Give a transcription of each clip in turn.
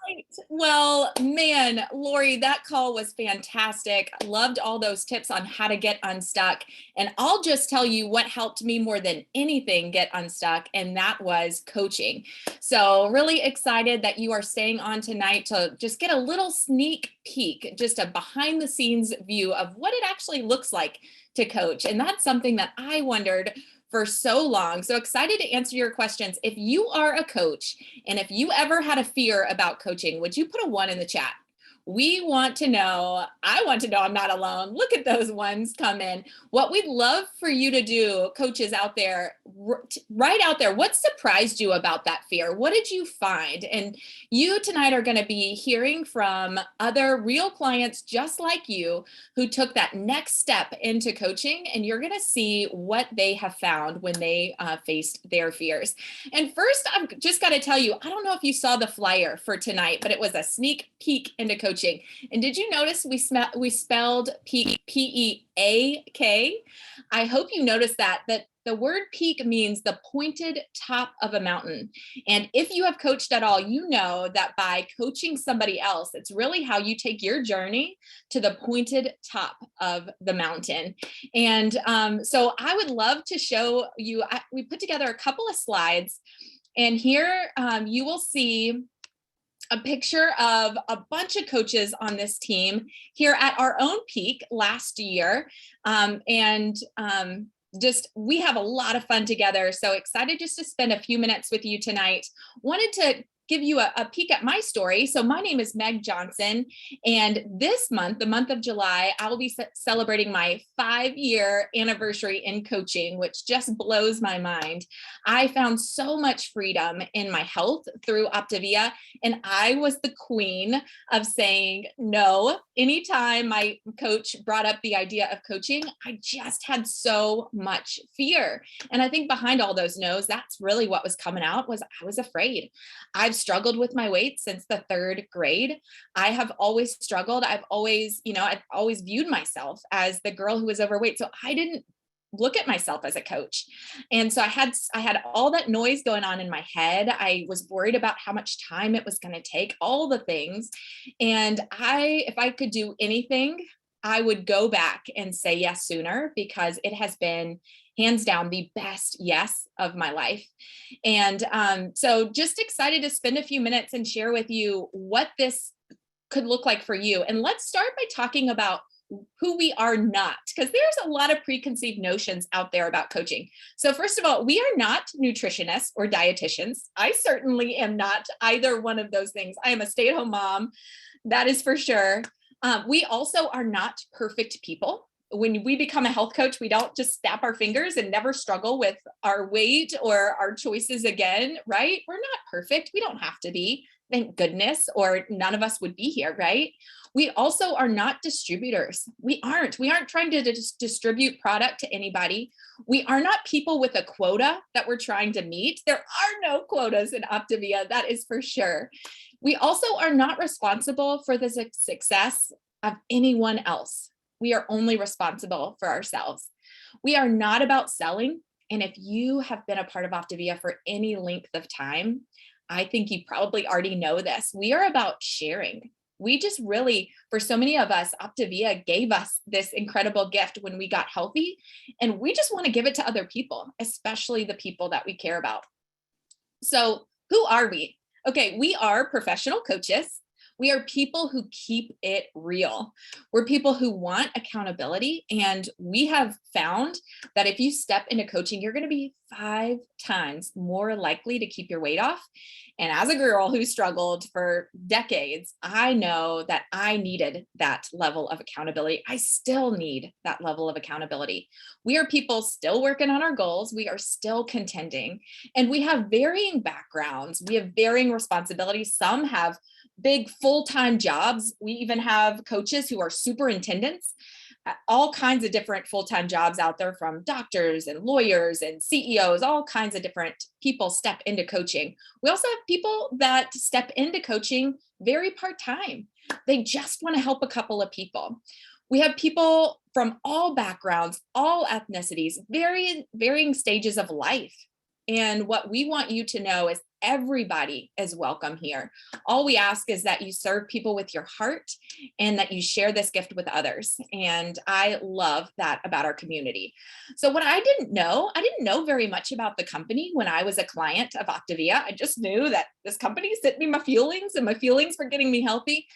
Right. Well, man, Lori, that call was fantastic. Loved all those tips on how to get unstuck. And I'll just tell you what helped me more than anything get unstuck, and that was coaching. So, really excited that you are staying on tonight to just get a little sneak peek, just a behind the scenes view of what it actually looks like to coach. And that's something that I wondered for so long. So excited to answer your questions. If you are a coach and if you ever had a fear about coaching, would you put a one in the chat? We want to know, I want to know I'm not alone. Look at those ones come in. What we'd love for you to do, coaches out there, right out there, what surprised you about that fear? What did you find? And you tonight are going to be hearing from other real clients just like you who took that next step into coaching, and you're going to see what they have found when they faced their fears. And first, I've just got to tell you, I don't know if you saw the flyer for tonight, but it was a sneak peek into coaching. And did you notice we spelled peak, P-E-A-K? I hope you noticed that the word peak means the pointed top of a mountain. And if you have coached at all, you know that by coaching somebody else, it's really how you take your journey to the pointed top of the mountain. And so I would love to show you, we put together a couple of slides, and here you will see a picture of a bunch of coaches on this team here at our own peak last year. Just we have a lot of fun together. So excited just to spend a few minutes with you tonight. Wanted to give you a peek at my story. So my name is Meg Johnson, and this month, the month of July, I will be celebrating my 5-year anniversary in coaching, which just blows my mind. I found so much freedom in my health through Optavia, and I was the queen of saying no. Anytime my coach brought up the idea of coaching, I just had so much fear. And I think behind all those no's, that's really what was coming out was I was afraid. I've struggled with my weight since the 3rd grade. I have always struggled. I've always viewed myself as the girl who was overweight. So I didn't look at myself as a coach. And so I had all that noise going on in my head. I was worried about how much time it was going to take, all the things. And if I could do anything, I would go back and say yes sooner, because it has been hands down the best yes of my life. And so just excited to spend a few minutes and share with you what this could look like for you. And let's start by talking about who we are not, because there's a lot of preconceived notions out there about coaching. So first of all, we are not nutritionists or dietitians. I certainly am not either one of those things. I am a stay-at-home mom, that is for sure. We also are not perfect people. When we become a health coach, we don't just snap our fingers and never struggle with our weight or our choices again, right? We're not perfect. We don't have to be, thank goodness, or none of us would be here, right? We also are not distributors. We aren't trying to distribute product to anybody. We are not people with a quota that we're trying to meet. There are no quotas in Optavia, that is for sure. We also are not responsible for the success of anyone else. We are only responsible for ourselves. We are not about selling. And if you have been a part of Optavia for any length of time, I think you probably already know this. We are about sharing. We just really, for so many of us, Optavia gave us this incredible gift when we got healthy, and we just want to give it to other people, especially the people that we care about. So who are we? Okay, we are professional coaches. We are people who keep it real. We're people who want accountability. And we have found that if you step into coaching, you're going to be 5 times more likely to keep your weight off. And as a girl who struggled for decades, I know that I needed that level of accountability. I still need that level of accountability. We are people still working on our goals. We are still contending, and we have varying backgrounds. We have varying responsibilities. Some have big full-time jobs. We even have coaches who are superintendents, all kinds of different full-time jobs out there, from doctors and lawyers and CEOs. All kinds of different people step into coaching. We also have people that step into coaching very part-time. They just want to help a couple of people. We have people from all backgrounds, all ethnicities, varying stages of life. And what we want you to know is everybody is welcome here. All we ask is that you serve people with your heart and that you share this gift with others. And I love that about our community. So what I didn't know very much about the company when I was a client of Optavia. I just knew that this company sent me my feelings and my feelings were getting me healthy.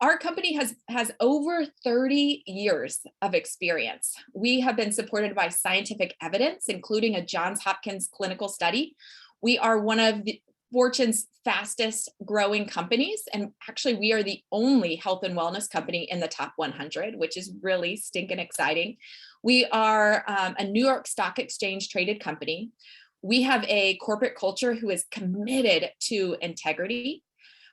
Our company has over 30 years of experience. We have been supported by scientific evidence, including a Johns Hopkins clinical study. We are one of Fortune's fastest growing companies. And actually, we are the only health and wellness company in the top 100, which is really stinking exciting. We are a New York Stock Exchange traded company. We have a corporate culture who is committed to integrity.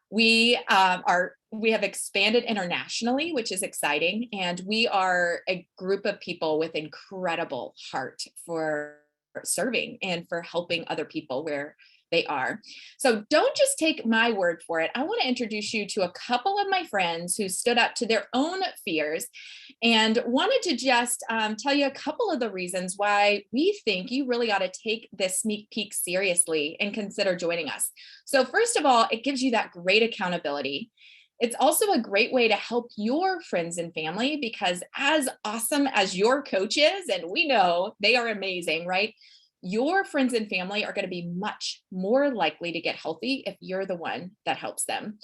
We have expanded internationally, which is exciting. And we are a group of people with incredible heart for serving and for helping other people where they are. So don't just take my word for it. I want to introduce you to a couple of my friends who stood up to their own fears and wanted to just tell you a couple of the reasons why we think you really ought to take this sneak peek seriously and consider joining us. So first of all, it gives you that great accountability. It's also a great way to help your friends and family because as awesome as your coach is, and we know they are amazing, right? Your friends and family are going to be much more likely to get healthy if you're the one that helps them.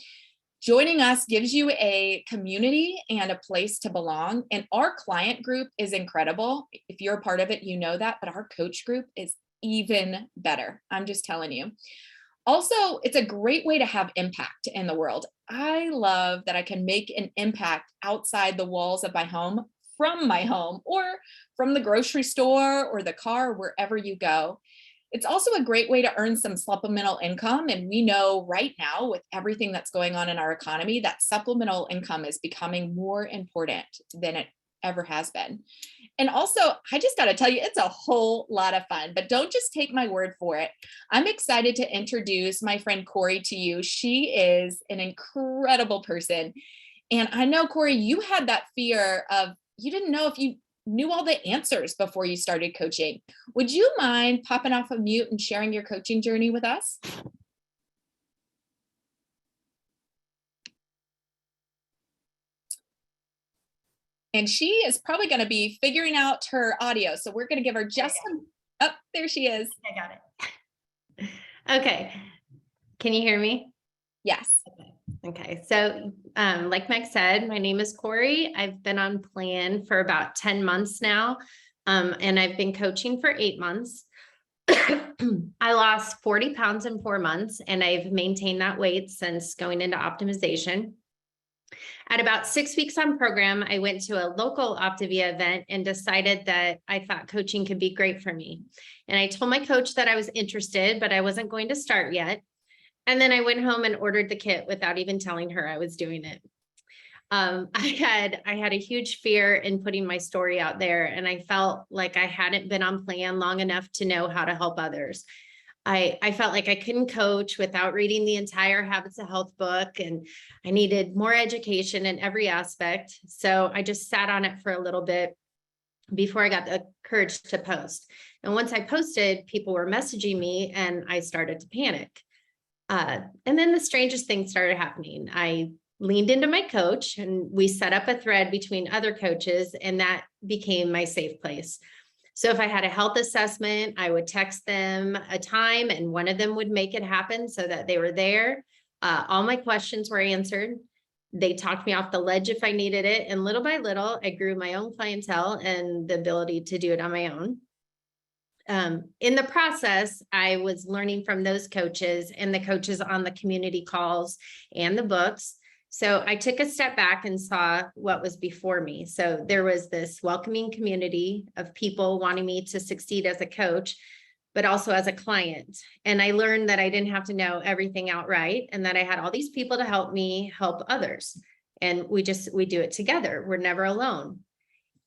Joining us gives you a community and a place to belong. And our client group is incredible. If you're a part of it, you know that, but our coach group is even better. I'm just telling you. Also, it's a great way to have impact in the world. I love that I can make an impact outside the walls of my home, from my home, or from the grocery store or the car, wherever you go. It's also a great way to earn some supplemental income. And we know right now, with everything that's going on in our economy, that supplemental income is becoming more important than it ever has been. And also, I just got to tell you, it's a whole lot of fun, but don't just take my word for it. I'm excited to introduce my friend Corey to you. She is an incredible person. And I know, Corey, you had that fear of you didn't know if you knew all the answers before you started coaching. Would you mind popping off of mute and sharing your coaching journey with us? And she is probably going to be figuring out her audio. So we're going to give her just some, oh, there she is. I got it. Okay. Can you hear me? Yes. Okay. So like Meg said, my name is Corey. I've been on plan for about 10 months now. And I've been coaching for 8 months. I lost 40 pounds in 4 months, and I've maintained that weight since going into optimization. At about 6 weeks on program, I went to a local Optavia event and decided that I thought coaching could be great for me. And I told my coach that I was interested, but I wasn't going to start yet. And then I went home and ordered the kit without even telling her I was doing it. I had a huge fear in putting my story out there, and I felt like I hadn't been on plan long enough to know how to help others. I felt like I couldn't coach without reading the entire Habits of Health book, and I needed more education in every aspect. So I just sat on it for a little bit before I got the courage to post. And once I posted, people were messaging me and I started to panic. And then the strangest thing started happening. I leaned into my coach and we set up a thread between other coaches, and that became my safe place. So if I had a health assessment, I would text them a time and one of them would make it happen so that they were there. All my questions were answered. They talked me off the ledge if I needed it. And little by little, I grew my own clientele and the ability to do it on my own. In the process, I was learning from those coaches and the coaches on the community calls and the books. So I took a step back and saw what was before me. So there was this welcoming community of people wanting me to succeed as a coach, but also as a client. And I learned that I didn't have to know everything outright, and that I had all these people to help me help others. And we do it together. We're never alone.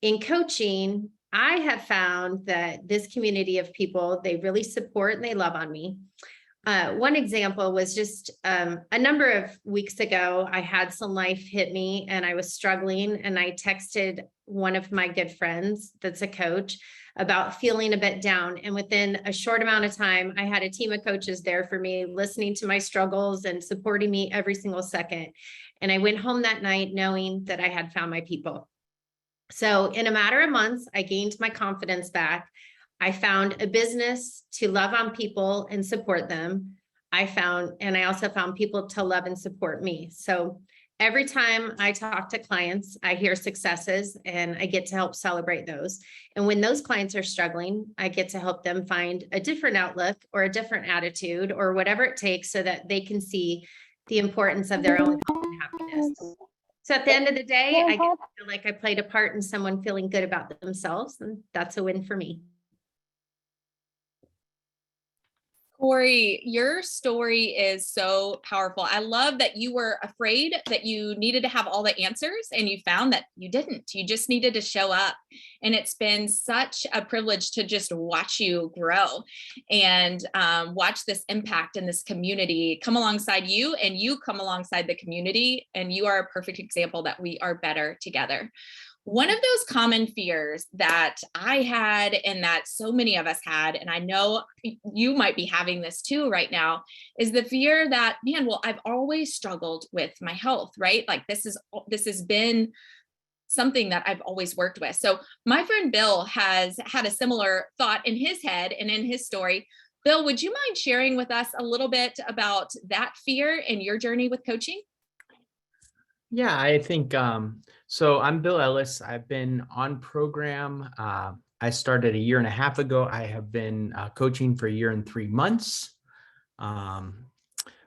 In coaching, I have found that this community of people, they really support and they love on me. One example was just a number of weeks ago, I had some life hit me and I was struggling, and I texted one of my good friends that's a coach about feeling a bit down. And within a short amount of time, I had a team of coaches there for me, listening to my struggles and supporting me every single second. And I went home that night knowing that I had found my people. So in a matter of months, I gained my confidence back. I found a business to love on people and support them. And I also found people to love and support me. So every time I talk to clients, I hear successes and I get to help celebrate those. And when those clients are struggling, I get to help them find a different outlook or a different attitude or whatever it takes so that they can see the importance of their own health and happiness. So at the end of the day, I get to feel like I played a part in someone feeling good about themselves, and that's a win for me. Corey, your story is so powerful. I love that you were afraid that you needed to have all the answers and you found that you didn't. You just needed to show up. And it's been such a privilege to just watch you grow and watch this impact in this community come alongside you, and you come alongside the community. And you are a perfect example that we are better together. One of those common fears that I had and that so many of us had, and I know you might be having this too right now, is the fear that, man, well, I've always struggled with my health, right? Like this has been something that I've always worked with. So my friend Bill has had a similar thought in his head and in his story. Bill, would you mind sharing with us a little bit about that fear and your journey with coaching? Yeah, I think so. I'm Bill Ellis. I've been on program. I started a year and a half ago. I have been coaching for a year and 3 months. I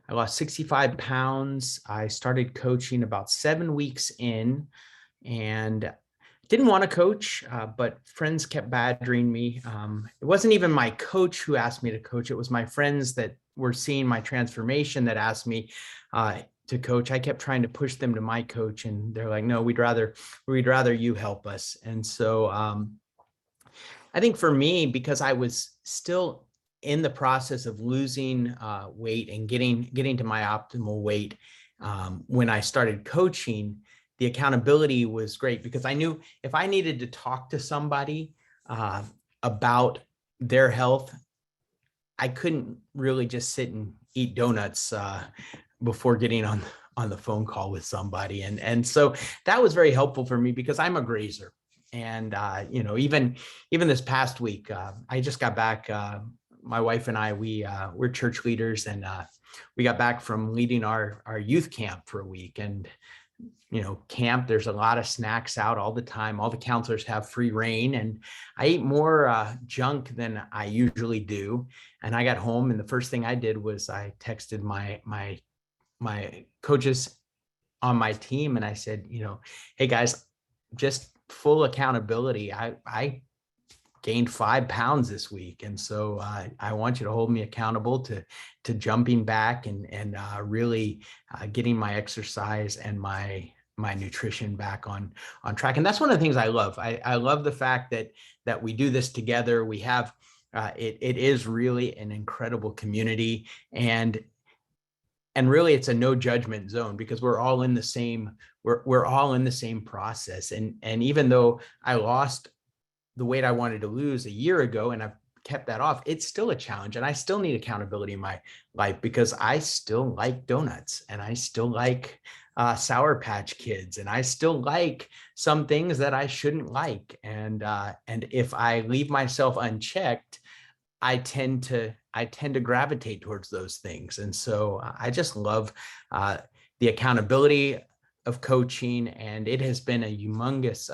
lost 65 pounds. I started coaching about 7 weeks in and didn't want to coach, but friends kept badgering me. It wasn't even my coach who asked me to coach. It was my friends that were seeing my transformation that asked me to coach. I kept trying to push them to my coach, and they're like, no, we'd rather you help us. And so I think for me, because I was still in the process of losing weight and getting to my optimal weight, when I started coaching, the accountability was great because I knew if I needed to talk to somebody about their health, I couldn't really just sit and eat donuts before getting on the phone call with somebody. And so that was very helpful for me because I'm a grazer. And, even this past week, I just got back, my wife and I, we're church leaders, and we got back from leading our youth camp for a week. And, camp, there's a lot of snacks out all the time. All the counselors have free reign, and I ate more junk than I usually do. And I got home, and the first thing I did was I texted my coaches on my team, and I said, hey guys, just full accountability. I gained 5 pounds this week. And so I want you to hold me accountable to jumping back and really getting my exercise and my nutrition back on track. And that's one of the things I love. I love the fact that we do this together. We have, it is really an incredible community, and really it's a no judgment zone because we're all in the same, we're all in the same process. And even though I lost the weight I wanted to lose a year ago and I've kept that off, it's still a challenge, and I still need accountability in my life because I still like donuts, and I still like Sour Patch Kids, and I still like some things that I shouldn't like. And if I leave myself unchecked, I tend to gravitate towards those things. And so I just love the accountability of coaching, and it has been a humongous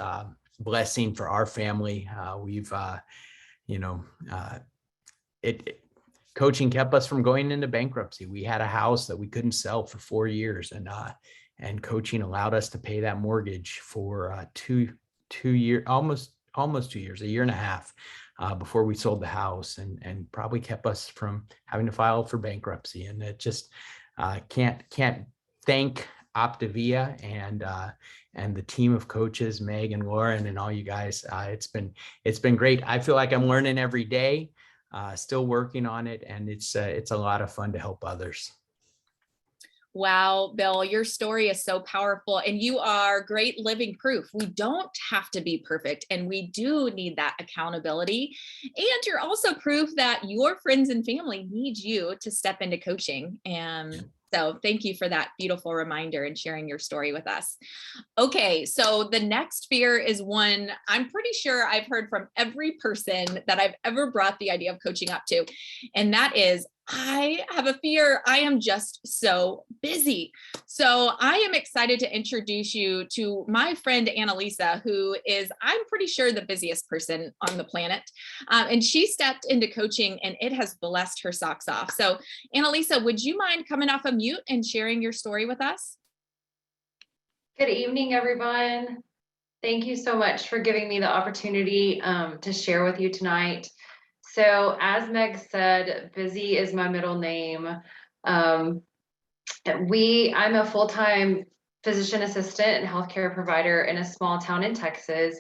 blessing for our family. Coaching kept us from going into bankruptcy. We had a house that we couldn't sell for 4 years, and coaching allowed us to pay that mortgage for 2 years, almost 2 years, a year and a half. Before we sold the house, and probably kept us from having to file for bankruptcy. And it just can't thank Optavia and the team of coaches, Meg and Lauren and all you guys. It's been great. I feel like I'm learning every day. still working on it, and it's a lot of fun to help others. Wow, Bill, your story is so powerful, and you are great living proof. We don't have to be perfect, and we do need that accountability. And you're also proof that your friends and family need you to step into coaching. And so thank you for that beautiful reminder and sharing your story with us. Okay, so the next fear is one I'm pretty sure I've heard from every person that I've ever brought the idea of coaching up to, and that is I have a fear. I am just so busy. So I am excited to introduce you to my friend Annalisa, who is, I'm pretty sure, the busiest person on the planet. And she stepped into coaching and it has blessed her socks off. So Annalisa, would you mind coming off a mute and sharing your story with us? Good evening, everyone. Thank you so much for giving me the opportunity to share with you tonight. So as Meg said, busy is my middle name. I'm a full-time physician assistant and healthcare provider in a small town in Texas.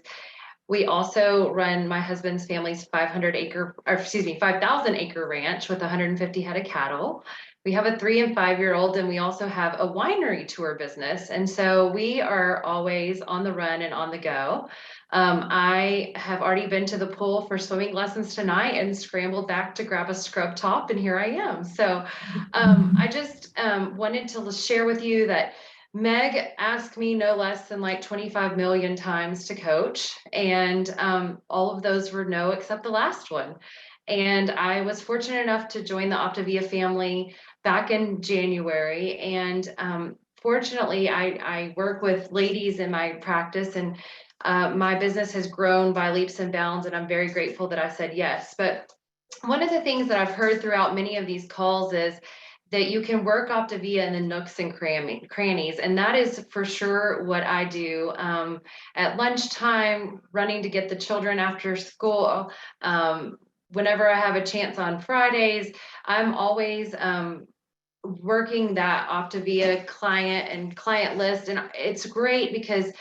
We also run my husband's family's 5,000 acre ranch with 150 head of cattle. We have a 3 and 5 year old, and we also have a winery tour business. And so we are always on the run and on the go. I have already been to the pool for swimming lessons tonight and scrambled back to grab a scrub top, and here I am. So I just wanted to share with you that Meg asked me no less than like 25 million times to coach, and all of those were no except the last one. And I was fortunate enough to join the Optavia family back in January. And fortunately, I work with ladies in my practice, and my business has grown by leaps and bounds, and I'm very grateful that I said yes. But one of the things that I've heard throughout many of these calls is that you can work Optavia in the nooks and crannies. And that is for sure what I do. At lunchtime, running to get the children after school, whenever I have a chance on Fridays, I'm always working that Optavia client list. And it's great because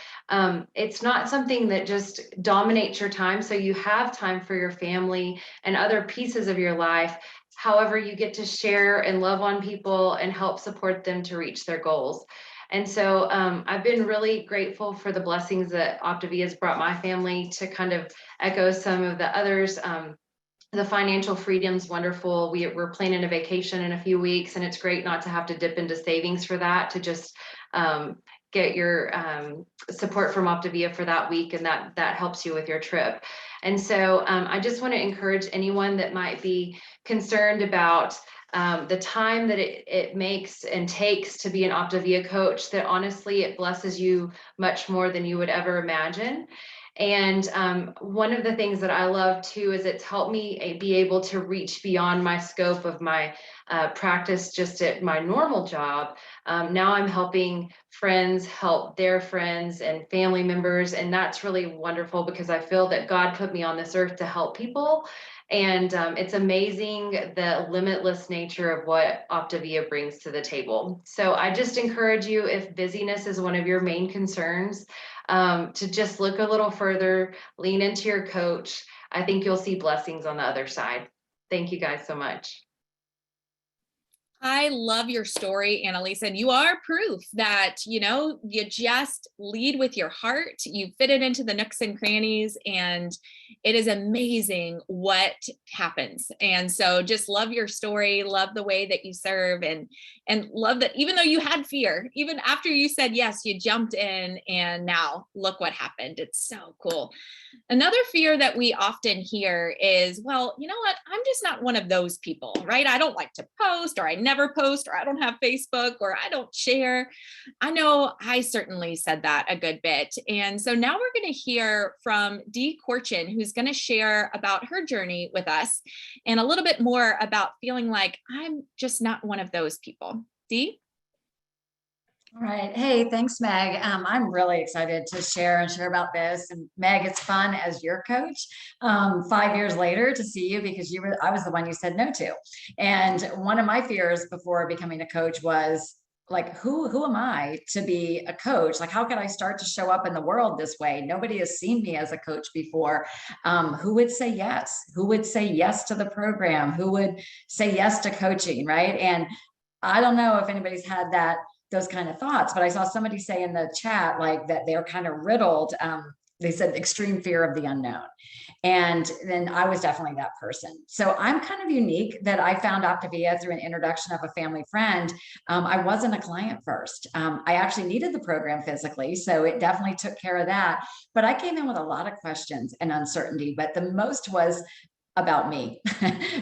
it's not something that just dominates your time. So you have time for your family and other pieces of your life. However, you get to share and love on people and help support them to reach their goals. And so I've been really grateful for the blessings that Optavia has brought my family. To kind of echo some of the others, the financial freedom's wonderful. We're planning a vacation in a few weeks, and it's great not to have to dip into savings for that, to just get your support from Optavia for that week, and that helps you with your trip. And so I just want to encourage anyone that might be concerned about the time that it makes and takes to be an Optavia coach, that honestly, it blesses you much more than you would ever imagine. And one of the things that I love too is it's helped me be able to reach beyond my scope of my practice just at my normal job. Now I'm helping friends help their friends and family members. And that's really wonderful because I feel that God put me on this earth to help people. And it's amazing the limitless nature of what Optavia brings to the table. So I just encourage you, if busyness is one of your main concerns, to just look a little further, lean into your coach. I think you'll see blessings on the other side. Thank you guys so much. I love your story, Annalisa, and you are proof that, you just lead with your heart. You fit it into the nooks and crannies, and it is amazing what happens. And so just love your story, love the way that you serve, and love that even though you had fear, even after you said yes, you jumped in, and now look what happened. It's so cool. Another fear that we often hear is, well, you know what? I'm just not one of those people, right? I don't like to post, or I never post, or I don't have Facebook, or I don't share. I know I certainly said that a good bit. And so now we're going to hear from Dee Corchin, who's going to share about her journey with us and a little bit more about feeling like I'm just not one of those people. Dee? All right. Hey, thanks, Meg. I'm really excited to share about this. And Meg, it's fun as your coach 5 years later to see you, because I was the one you said no to. And one of my fears before becoming a coach was like, who am I to be a coach? Like, how can I start to show up in the world this way? Nobody has seen me as a coach before. Who would say yes? Who would say yes to the program? Who would say yes to coaching, right? And I don't know if anybody's had those kind of thoughts, but I saw somebody say in the chat, like, that they're kind of riddled. They said extreme fear of the unknown. And then I was definitely that person. So I'm kind of unique that I found Optavia through an introduction of a family friend. I wasn't a client first. I actually needed the program physically, so it definitely took care of that. But I came in with a lot of questions and uncertainty, but the most was about me,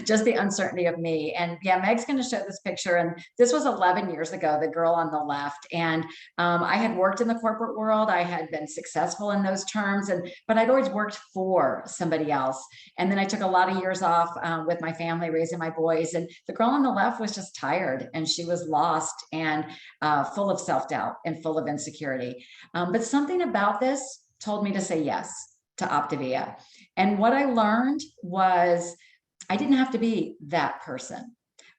just the uncertainty of me. And yeah, Meg's going to show this picture. And this was 11 years ago, the girl on the left. And I had worked in the corporate world. I had been successful in those terms, but I'd always worked for somebody else. And then I took a lot of years off with my family, raising my boys. And the girl on the left was just tired, and she was lost and full of self-doubt and full of insecurity. But something about this told me to say yes to Optavia. And what I learned was I didn't have to be that person.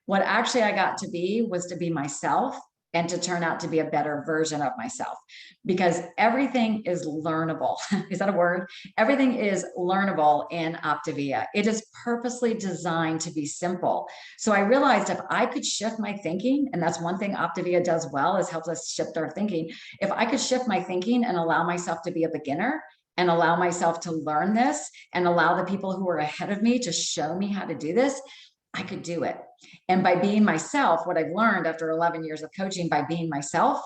What actually I got to be was to be myself and to turn out to be a better version of myself, because everything is learnable. Is that a word? Everything is learnable in Optavia. It is purposely designed to be simple. So I realized if I could shift my thinking, and that's one thing Optavia does well, is helps us shift our thinking. If I could shift my thinking and allow myself to be a beginner, and allow myself to learn this, and allow the people who are ahead of me to show me how to do this, I could do it. And by being myself, what I've learned after 11 years of coaching, by being myself,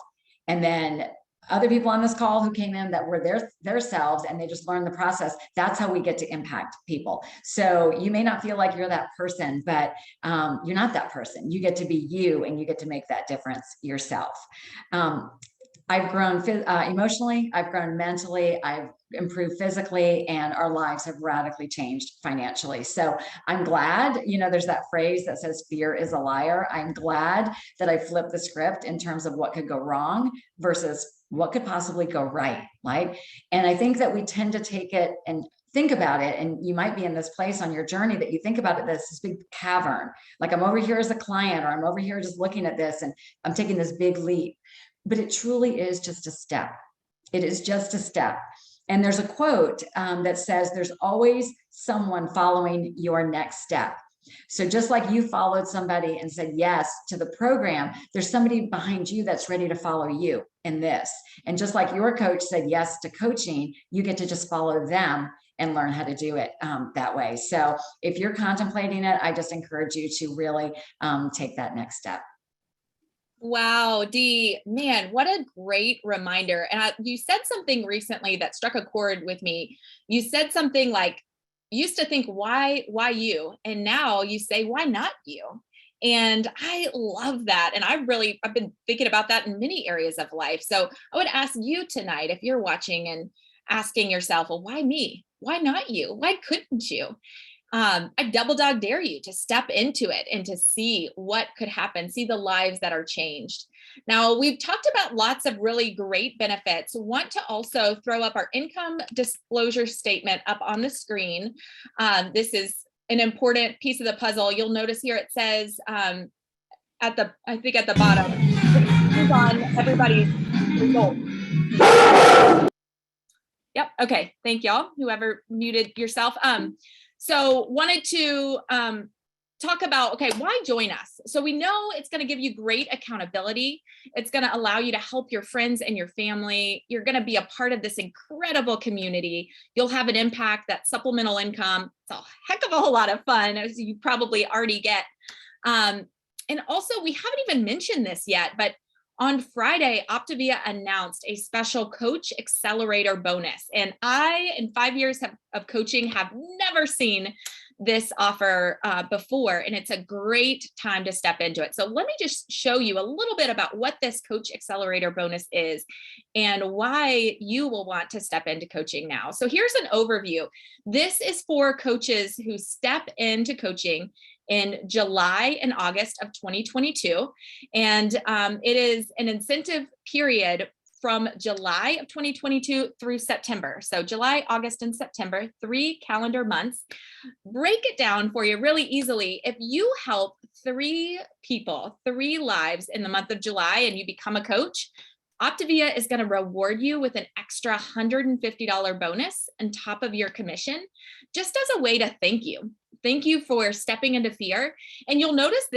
and then other people on this call who came in that were their selves, and they just learned the process, that's how we get to impact people. So you may not feel like you're that person, but you're not that person. You get to be you, and you get to make that difference yourself. I've grown emotionally, I've grown mentally, I've improved physically, and our lives have radically changed financially. So I'm glad, there's that phrase that says fear is a liar. I'm glad that I flipped the script in terms of what could go wrong versus what could possibly go right. And I think that we tend to take it and think about it, and you might be in this place on your journey that you think about it, this big cavern, like I'm over here as a client, or I'm over here just looking at this and I'm taking this big leap. But it truly is just a step. It is just a step. And there's a quote that says, there's always someone following your next step. So just like you followed somebody and said yes to the program, there's somebody behind you that's ready to follow you in this. And just like your coach said yes to coaching, you get to just follow them and learn how to do it that way. So if you're contemplating it, I just encourage you to really take that next step. Wow, Dee, man, what a great reminder. And you said something recently that struck a chord with me. You said something like, you used to think, why you? And now you say, why not you? And I love that. And I've been thinking about that in many areas of life. So I would ask you tonight, if you're watching and asking yourself, well, why me? Why not you? Why couldn't you? I double dog dare you to step into it and to see what could happen, see the lives that are changed. Now, we've talked about lots of really great benefits. Want to also throw up our income disclosure statement up on the screen. This is an important piece of the puzzle. You'll notice here it says at the bottom, move on everybody's results. Yep. Okay. Thank y'all. Whoever muted yourself. So wanted to talk about, okay, why join us? So we know it's going to give you great accountability. It's going to allow you to help your friends and your family. You're going to be a part of this incredible community. You'll have an impact, that supplemental income. It's a heck of a whole lot of fun, as you probably already get. And also, we haven't even mentioned this yet, but on Friday, Optavia announced a special Coach Accelerator bonus. And I, in 5 years of coaching, have never seen this offer before. And it's a great time to step into it. So let me just show you a little bit about what this Coach Accelerator bonus is and why you will want to step into coaching now. So here's an overview. This is for coaches who step into coaching in July and August of 2022. And it is an incentive period from July of 2022 through September. So July, August, and September, 3 calendar months. Break it down for you really easily. If you help 3 people, 3 lives in the month of July, and you become a coach, Optavia is going to reward you with an extra $150 bonus on top of your commission, just as a way to thank you. Thank you for stepping into fear. And you'll notice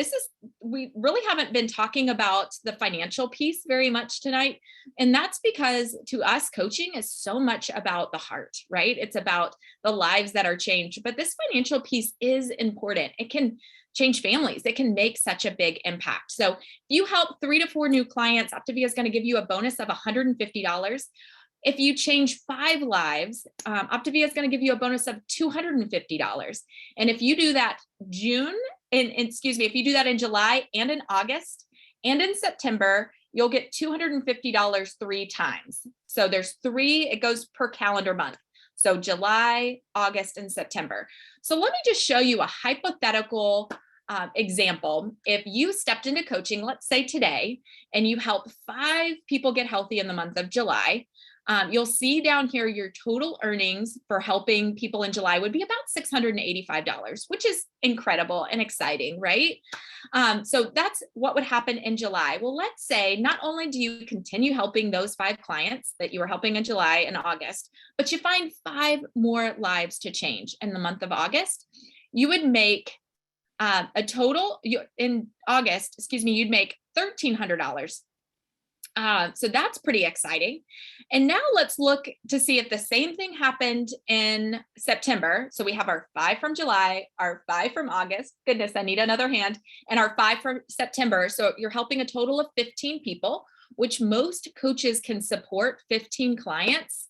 we really haven't been talking about the financial piece very much tonight. And that's because to us, coaching is so much about the heart, right? It's about the lives that are changed. But this financial piece is important. It can change families. It can make such a big impact. So if you help 3 to 4 new clients, Optavia is going to give you a bonus of $150. If you change 5 lives, Optavia is going to give you a bonus of $250. And if you do that if you do that in July and in August and in September, you'll get $250 3 times. So there's 3, it goes per calendar month. So July, August, and September. So let me just show you a hypothetical example. If you stepped into coaching, let's say today, and you help 5 people get healthy in the month of July, you'll see down here your total earnings for helping people in July would be about $685, which is incredible and exciting, right? So that's what would happen in July. Well, let's say not only do you continue helping those 5 clients that you were helping in July and August, but you find 5 more lives to change in the month of August, you would make a total in August, you'd make $1,300. So that's pretty exciting. And now let's look to see if the same thing happened in September. So we have our 5 from July, our 5 from August. Goodness, I need another hand. And our 5 from September. So you're helping a total of 15 people, which most coaches can support 15 clients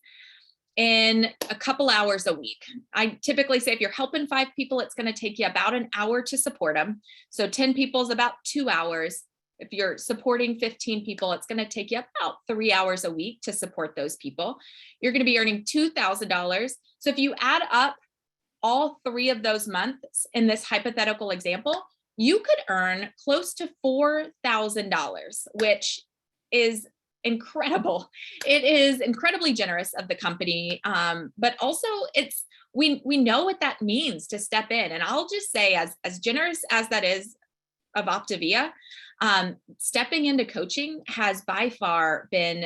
in a couple hours a week. I typically say if you're helping 5 people, it's going to take you about an hour to support them. So 10 people is about 2 hours. If you're supporting 15 people, it's going to take you about 3 hours a week to support those people. You're going to be earning $2,000. So if you add up all 3 of those months in this hypothetical example, you could earn close to $4,000, which is incredible. It is incredibly generous of the company, but also we know what that means to step in. And I'll just say, as generous as that is of Optavia, stepping into coaching has by far been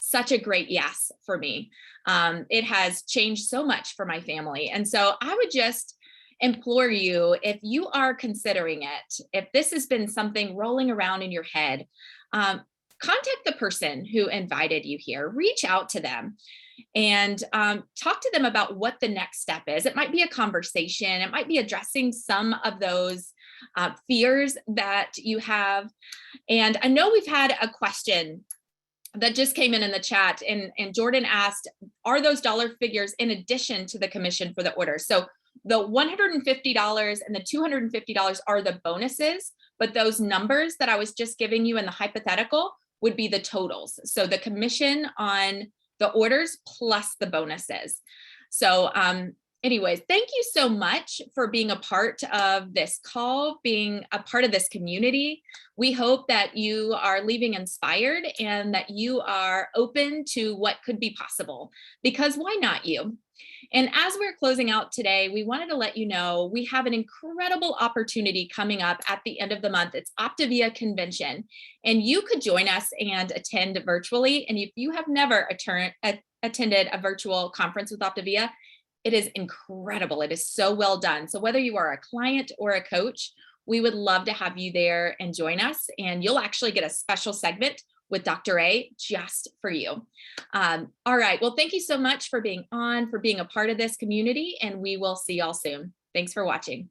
such a great yes for me. It has changed so much for my family. And so I would just implore you, if you are considering it, if this has been something rolling around in your head, contact the person who invited you here, reach out to them and talk to them about what the next step is. It might be a conversation. It might be addressing some of those fears that you have. And I know we've had a question that just came in the chat, and Jordan asked, are those dollar figures in addition to the commission for the order? So the $150 and the $250 are the bonuses, but those numbers that I was just giving you in the hypothetical would be the totals. So the commission on the orders plus the bonuses. So anyways, thank you so much for being a part of this call, being a part of this community. We hope that you are leaving inspired and that you are open to what could be possible, because why not you? And as we're closing out today, we wanted to let you know we have an incredible opportunity coming up at the end of the month. It's Optavia Convention, and you could join us and attend virtually. And if you have never attended a virtual conference with Optavia, it is incredible. It is so well done. So whether you are a client or a coach, we would love to have you there and join us. And you'll actually get a special segment with Dr. A just for you. All right. Well, thank you so much for being on, for being a part of this community, and we will see y'all soon. Thanks for watching.